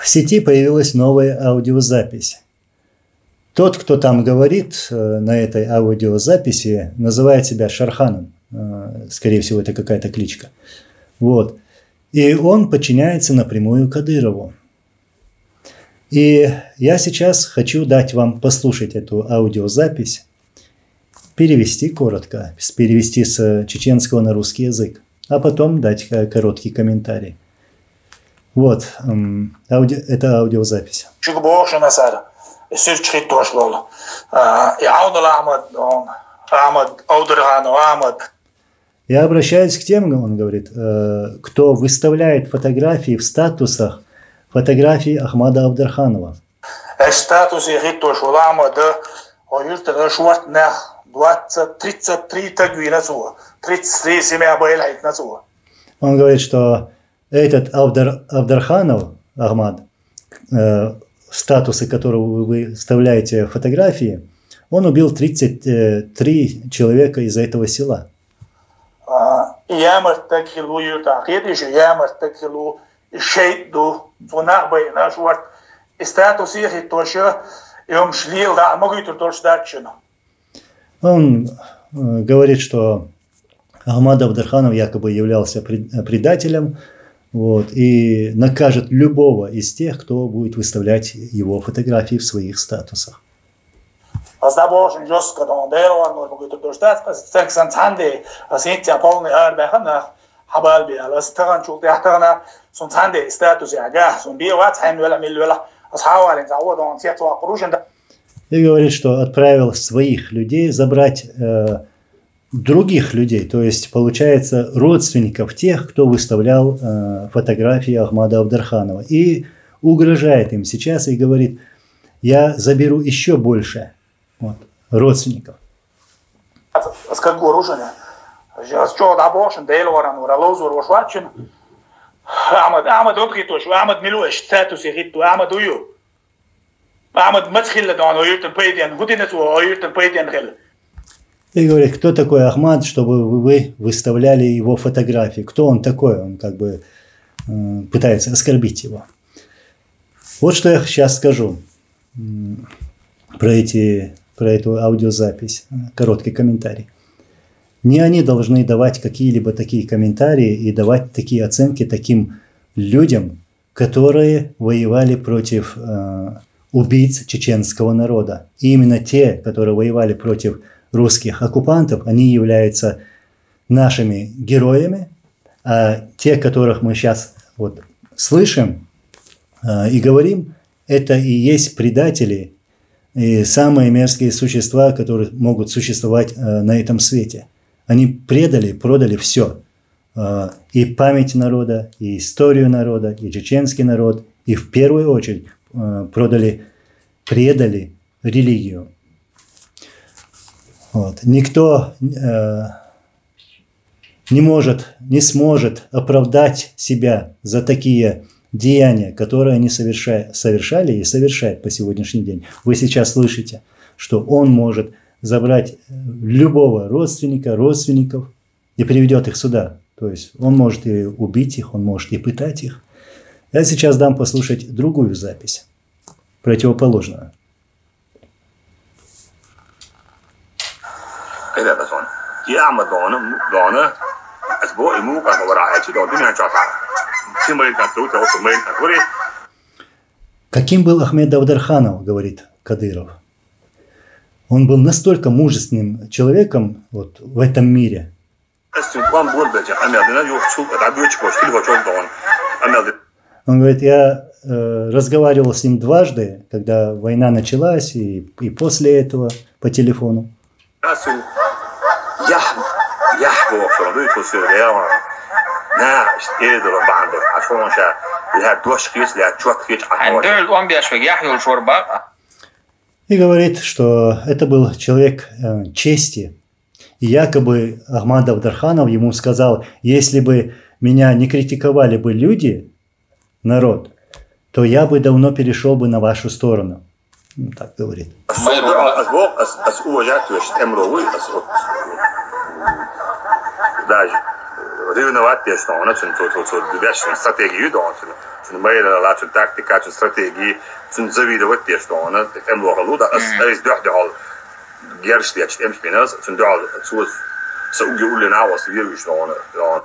В сети появилась новая аудиозапись. Тот, кто там говорит на этой аудиозаписи, называет себя Шарханом. Скорее всего, это какая-то кличка. Вот. И он подчиняется напрямую Кадырову. И я сейчас хочу дать вам послушать эту аудиозапись, перевести коротко, перевести с чеченского на русский язык, а потом дать короткий комментарий. Вот, это аудиозапись. Я обращаюсь к тем, он говорит, кто выставляет фотографии в статусах фотографии Ахмада Абдарханова. Он говорит, что этот Абдарханов, Ахмад, статусы которого вы выставляете фотографии, он убил 33 человека из этого села. Он говорит, что Ахмад Абдарханов якобы являлся предателем, вот, и накажет любого из тех, кто будет выставлять его фотографии в своих статусах. И говорит, что отправил своих людей забрать других людей, то есть, получается, родственников тех, кто выставлял фотографии Ахмада Абдарханова. И угрожает им сейчас и говорит, я заберу еще больше родственников. И говорит, кто такой Ахмад, чтобы вы выставляли его фотографии? Кто он такой? Он как бы пытается оскорбить его. Вот что я сейчас скажу про эту аудиозапись. Короткий комментарий. Не они должны давать какие-либо такие комментарии и давать такие оценки таким людям, которые воевали против убийц чеченского народа. И именно те, которые воевали против русских оккупантов, они являются нашими героями, а те, которых мы сейчас слышим и говорим, это и есть предатели, и самые мерзкие существа, которые могут существовать на этом свете. Они продали все. И память народа, и историю народа, и чеченский народ, и в первую очередь предали религию. Вот. Никто не сможет оправдать себя за такие деяния, которые они совершали и совершают по сегодняшний день. Вы сейчас слышите, что он может забрать любого родственников и приведет их сюда. То есть он может и убить их, он может и пытать их. Я сейчас дам послушать другую запись, противоположную. Каким был Ахмед Абдарханов, говорит Кадыров. Он был настолько мужественным человеком в этом мире. Он говорит, я разговаривал с ним дважды, когда война началась, и после этого по телефону. И говорит, что это был человек чести. И якобы Ахмад Абдарханов ему сказал, если бы меня не критиковали бы люди, народ, то я бы давно перешел бы на вашу сторону. Так говорит. renovēt tieši to, un вящую стратегию, мэйла тактика, стратегии, завидовать тieši to, un em lohaluda, es dohdehal gerstiecht emspiners, dohal saugi улинавас вирус to.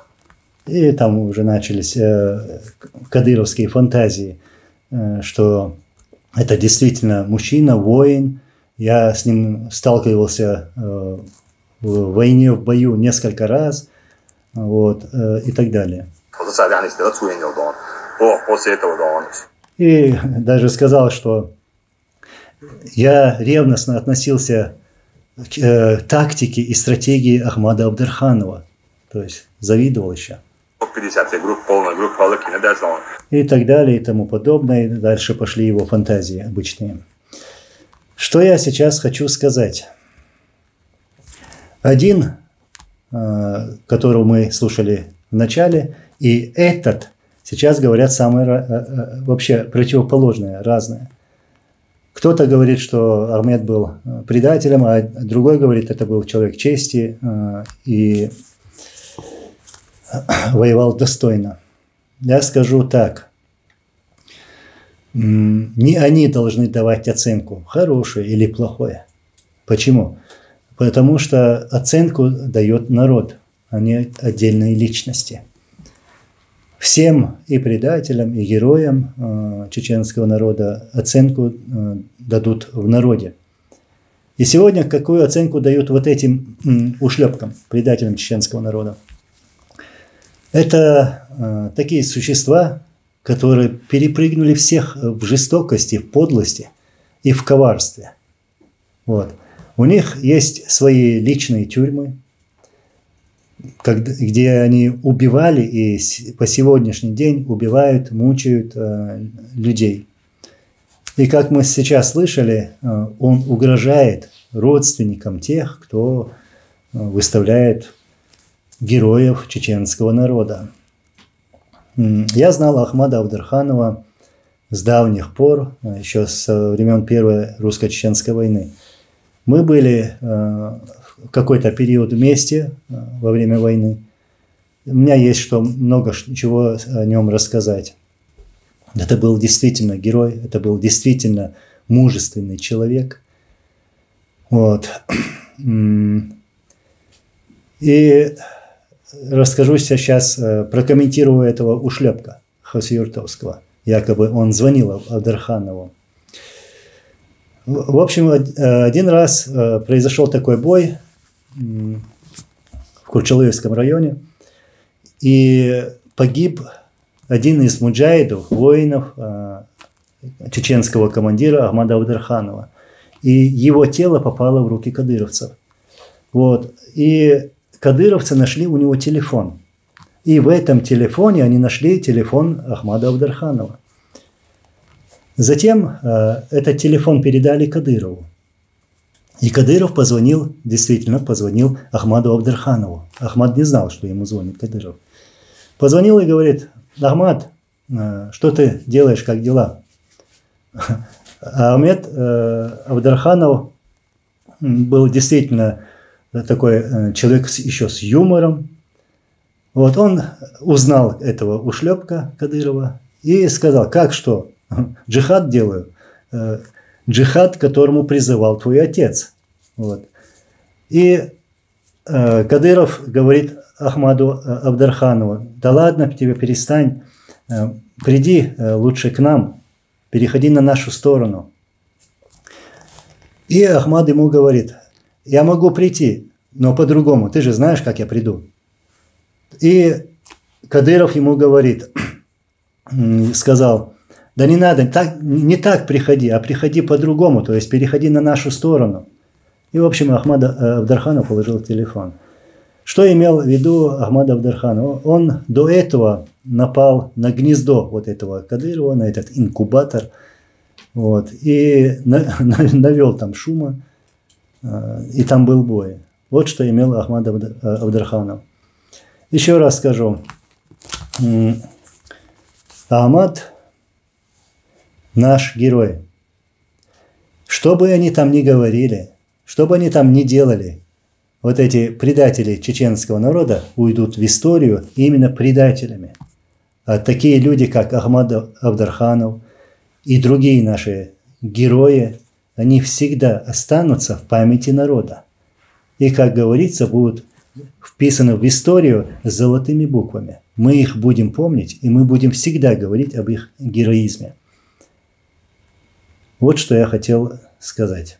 И там уже начались кадыровские фантазии, что это действительно мужчина, воин. Я с ним сталкивался в войне, в бою несколько раз, вот, и так далее. И даже сказал, что я ревностно относился к тактике и стратегии Ахмада Абдарханова, то есть завидовал еще. И так далее, и тому подобное. И дальше пошли его фантазии обычные. Что я сейчас хочу сказать? Один, которого мы слушали в начале, и этот сейчас говорят самое вообще противоположное, разное. Кто-то говорит, что Ахмед был предателем, а другой говорит, это был человек чести и воевал достойно. Я скажу так. Не они должны давать оценку, хорошее или плохое. Почему? Потому что оценку дает народ, а не отдельные личности. Всем и предателям, и героям чеченского народа оценку дадут в народе. И сегодня какую оценку дают вот этим ушлепкам, предателям чеченского народа? Это такие существа, которые перепрыгнули всех в жестокости, в подлости и в коварстве. Вот. У них есть свои личные тюрьмы, где они убивали и по сегодняшний день убивают, мучают людей. И как мы сейчас слышали, он угрожает родственникам тех, кто выставляет героев чеченского народа. Я знал Ахмада Абдарханова с давних пор, еще со времен Первой русско-чеченской войны. Мы были в какой-то период вместе во время войны. У меня есть много чего о нем рассказать. Это был действительно герой, это был действительно мужественный человек. Вот. И расскажу сейчас, прокомментирую этого ушлепка Хасиюртовского. Якобы он звонил Абдарханову. В общем, один раз произошел такой бой в Курчалыевском районе. И погиб один из муджахидов, воинов чеченского командира Ахмада Абдарханова. И его тело попало в руки кадыровцев. Вот. И кадыровцы нашли у него телефон. И в этом телефоне они нашли телефон Ахмада Абдарханова. Затем этот телефон передали Кадырову. И Кадыров действительно позвонил Ахмаду Абдарханову. Ахмад не знал, что ему звонит Кадыров. Позвонил и говорит: Ахмад, что ты делаешь, как дела? Ахмед Абдарханов был действительно такой человек еще с юмором. Вот он узнал этого ушлепка Кадырова и сказал: как что? Джихад делаю. Джихад, к которому призывал твой отец. Вот. И Кадыров говорит Ахмаду Абдарханову: да ладно тебе, перестань, приди лучше к нам, переходи на нашу сторону. И Ахмад ему говорит: я могу прийти, но по-другому, ты же знаешь, как я приду. И Кадыров ему говорит, сказал: да не надо, не так приходи, а приходи по-другому, то есть переходи на нашу сторону. И, в общем, Ахмад Абдарханов положил телефон. Что имел в виду Ахмад Абдарханов? Он до этого напал на гнездо вот этого Кадырова, на этот инкубатор, вот, и навел там шума, и там был бой. Вот что имел Ахмад Абдарханов. Еще раз скажу. Ахмад наш герой. Что бы они там ни говорили, что бы они там ни делали, вот эти предатели чеченского народа уйдут в историю именно предателями. А такие люди, как Ахмад Абдарханов и другие наши герои, они всегда останутся в памяти народа. И, как говорится, будут вписаны в историю с золотыми буквами. Мы их будем помнить, и мы будем всегда говорить об их героизме. Вот что я хотел сказать.